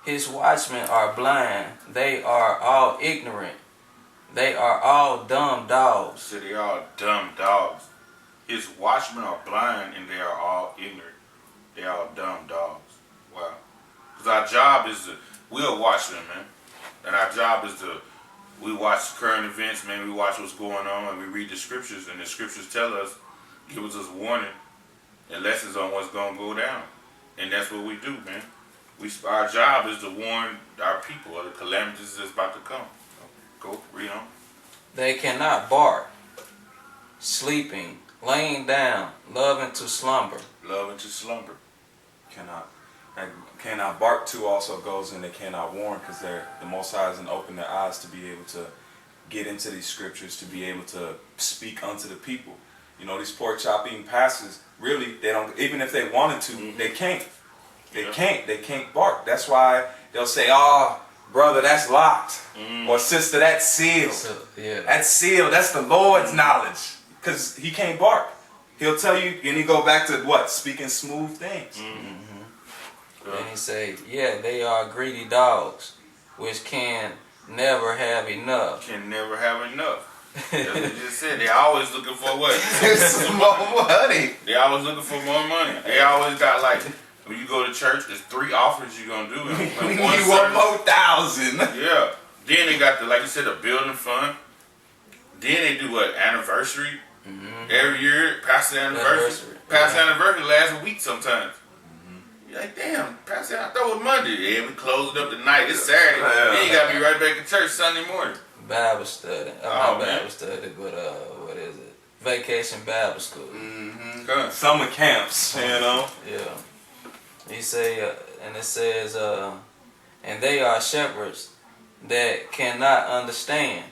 His watchmen are blind. They are all ignorant. They are all dumb dogs. So they are dumb dogs. His watchmen are blind and they are all ignorant. They are dumb dogs. Wow. Because our job is to, we're watchmen, man. And our job is to, we watch current events, man. We watch what's going on and we read the scriptures. And the scriptures tell us, give us warning and lessons on what's going to go down. And that's what we do, man. Our job is to warn our people of the calamities that's about to come. Go, read on. They cannot bark, sleeping, laying down, loving to slumber. Loving to slumber. Cannot. And cannot bark too also goes in they cannot warn, because the Most High hasn't opened their eyes to be able to get into these scriptures, to be able to speak unto the people. You know, these pork chop eating pastors, really, they don't, even if they wanted to, they can't. They can't bark. That's why they'll say, oh, brother, that's locked. Or sister, that's sealed. So, yeah. That's sealed. That's the Lord's knowledge. Because he can't bark. He'll tell you, and he go back to what? Speaking smooth things. And he say, yeah, they are greedy dogs, which can never have enough. Can never have enough. That's what you just said. They always looking for what? Some more money. They always looking for more money. They always got like, when you go to church, there's 3 offerings you're going to do. We need one more 1,000. Yeah. Then they got the, like you said, the building fund. Then they do what? Anniversary. Every year, pastor anniversary. Pastor anniversary lasts a week sometimes. You're like, damn, pastor, I thought it was Monday. Yeah, we closed it up tonight. It's Saturday. Then you got to be right back at church Sunday morning. Bible study. Oh, Not man. Bible study, but what is it? Vacation Bible school. Summer camps, you know. Yeah. He say, and it says, and they are shepherds that cannot understand.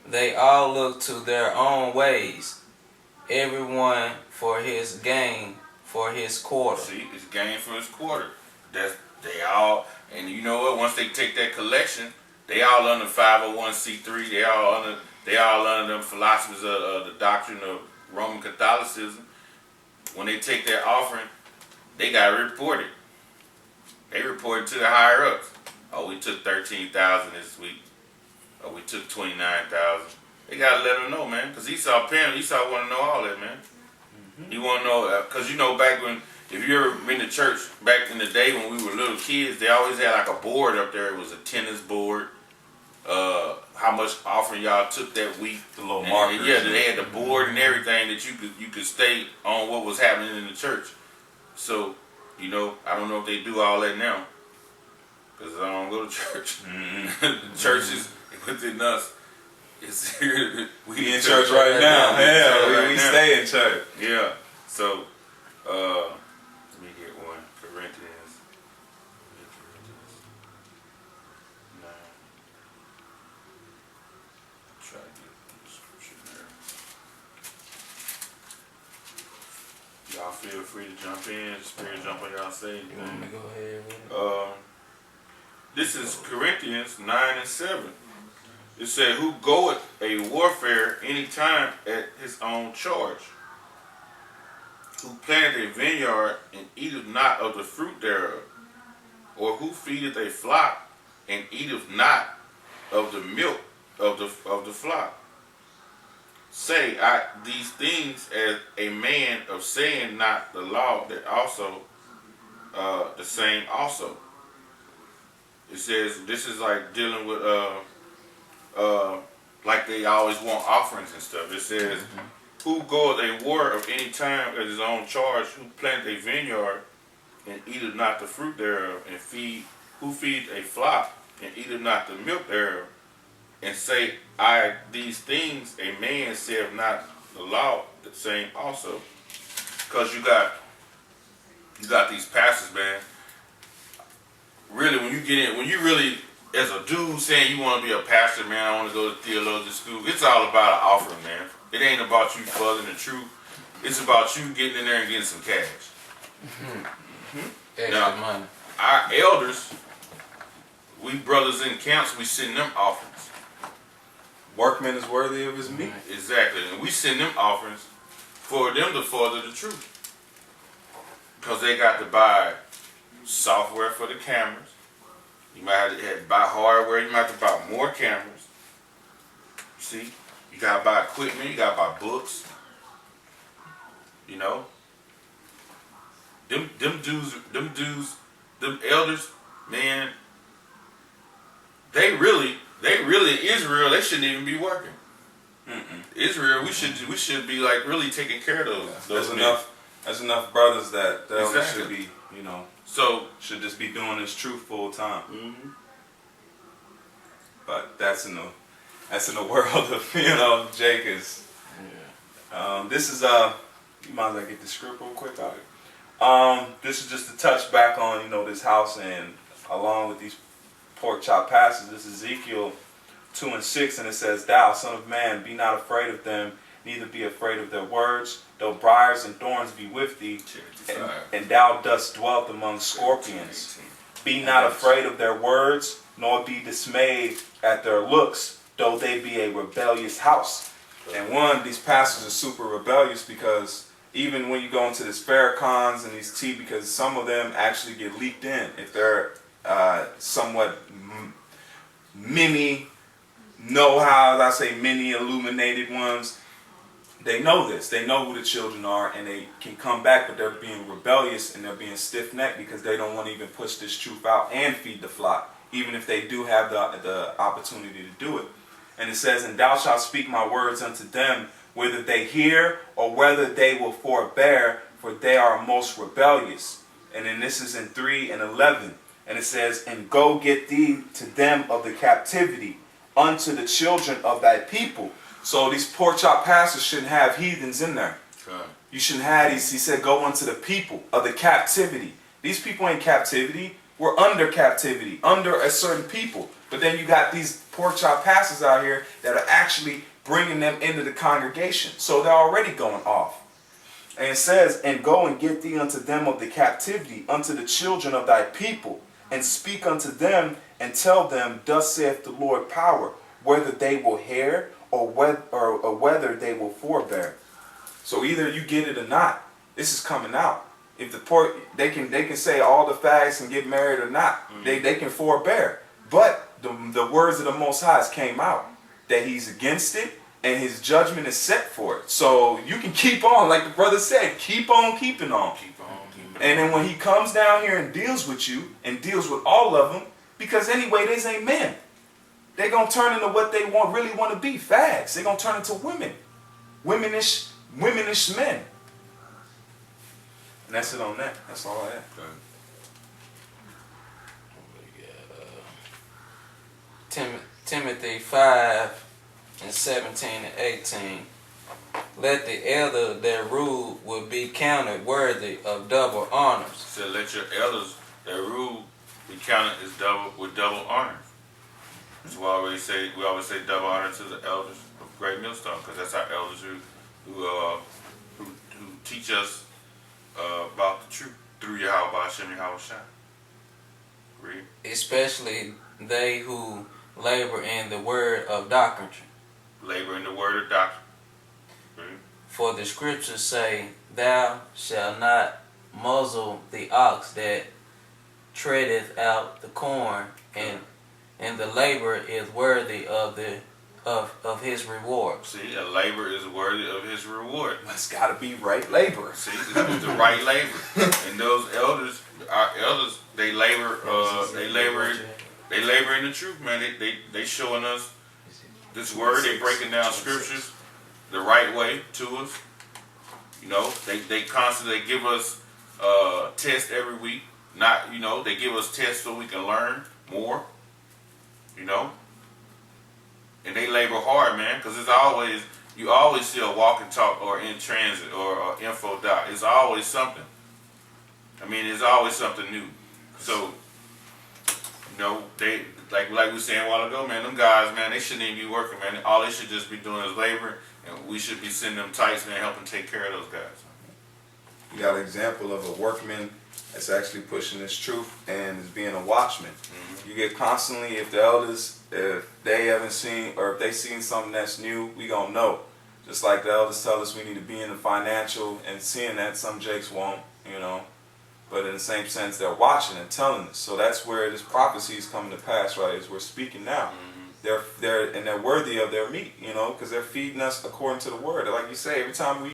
They all look to their own ways, everyone for his gain, for his quarter. See, it's gain for his quarter. They all, and you know what? Once they take that collection, they all under 501c3. They all under them philosophies of the doctrine of Roman Catholicism. When they take their offering, they got to report it. They report it to the higher ups. Oh, we took 13,000 this week. Oh, we took 29,000. They got to let them know, man. Because Esau want to know all that, man. He want to know, because you know back when, if you ever been to church back in the day when we were little kids, they always had like a board up there. It was a tennis board. How much offering y'all took that week. The little markers. Yeah, they had the board and everything that you could stay on what was happening in the church. So, you know, I don't know if they do all that now. Because I don't go to church. The church is within us. It's here. We in church right now. Yeah, we stay in church. Yeah. So, let me get one. Corinthians 9. Try to get the scripture there. Y'all feel free to jump in. Spirit jump on y'all say. You want me to go ahead with it? This is Corinthians 9 and 7. It said, who goeth a warfare any time at his own charge? Who planteth a vineyard and eateth not of the fruit thereof? Or who feedeth a flock and eateth not of the milk of the flock? Say I these things as a man of saying not the law, that also the same also. It says this is like dealing with like they always want offerings and stuff. It says, who goeth a war of any time at his own charge, who plant a vineyard and eateth not the fruit thereof, and who feeds a flock and eateth not the milk thereof, and say I these things a man saith not the law, the same also. Because you got these pastors, man. Really, when you really, as a dude saying you want to be a pastor, man, I want to go to theological school, it's all about an offering, man. It ain't about you furthering the truth. It's about you getting in there and getting some cash. Extra money. Our elders, we brothers in camps, we send them offerings. Workman is worthy of his meat. Exactly. And we send them offerings for them to further the truth. Because they got to buy software for the cameras. You might have to buy hardware. You might have to buy more cameras. See, you gotta buy equipment. You gotta buy books. You know, them dudes, them elders, man. They really Israel. They shouldn't even be working. Israel, we should be like really taking care of those men. There's enough brothers that Exactly. should be, So should just be doing this truth full time. mm-hmm. But that's in the world of Jake is. Yeah. This is you might as well get the script real quick out of it. This is just to touch back on this house, and along with these pork chop passages. This is Ezekiel 2:6, and it says, "Thou son of man, be not afraid of them, neither be afraid of their words, though briars and thorns be with thee, and thou dost dwell among scorpions. Be not afraid of their words, nor be dismayed at their looks, though they be a rebellious house." And these pastors are super rebellious because even when you go into these Farrakhan's and these because some of them actually get leaked in if they're somewhat many know-how, I say many illuminated ones. They know this. They know who the children are, and they can come back, but they're being rebellious and they're being stiff-necked because they don't want to even push this truth out and feed the flock, even if they do have the opportunity to do it. And it says, "And thou shalt speak my words unto them, whether they hear or whether they will forbear, for they are most rebellious." And then this is in 3:11. And it says, "And go get thee to them of the captivity, unto the children of thy people." So these pork chop pastors shouldn't have heathens in there. You shouldn't have these. He said, "Go unto the people of the captivity." These people ain't captivity. We're under captivity, under a certain people. But then you got these pork chop pastors out here that are actually bringing them into the congregation. So they're already going off. And it says, "And go and get thee unto them of the captivity, unto the children of thy people, and speak unto them, and tell them, thus saith the Lord power, whether they will hear or whether they will forbear." So either you get it or not. This is coming out. If the pork, they can say all the facts and get married or not. They can forbear. But the words of the Most High came out that He's against it and His judgment is set for it. So you can keep on, like the brother said, keep on keeping on. And then when He comes down here and deals with you and deals with all of them, because anyway, these ain't men. They're going to turn into what they really want to be, fags. They're going to turn into women. Womenish men. And that's it on that. That's all I have. Timothy 5:17-18. "Let the elder that rule will be counted worthy of double honors." So let your elders that rule be counted as with double honor. That's why we always say double honor to the elders of Great Millstone, because that's our elders who teach us about the truth through Yahweh Hashem Yahweh Shai. Read. "Especially they who labor in the word of doctrine. Labor in the word of doctrine. Read. For the scriptures say, Thou shalt not muzzle the ox that treadeth out the corn, and the labor is worthy of his reward." See, a labor is worthy of his reward. It's got to be right labor. See, this is the right labor. And those elders, our elders, they labor in the truth, man. They showing us this word. They breaking down scriptures the right way to us. They constantly give us tests every week. They give us tests so we can learn more. And they labor hard, man, because you always see a walk and talk or in transit or info doc. It's always something. It's always something new. So, they like we were saying a while ago, man, them guys, man, they shouldn't even be working, man. All they should just be doing is labor, and we should be sending them tights, man, helping take care of those guys. You got an example of a workman that's actually pushing this truth and is being a watchman. Mm-hmm. You get constantly, if the elders, if they haven't seen or if they seen something that's new, we gonna know. Just like the elders tell us we need to be in the financial and seeing that some jakes won't, but in the same sense, they're watching and telling us. So that's where this prophecy is coming to pass, right? As we're speaking now, they're worthy of their meat, you know, because they're feeding us according to the word. Like you say, every time we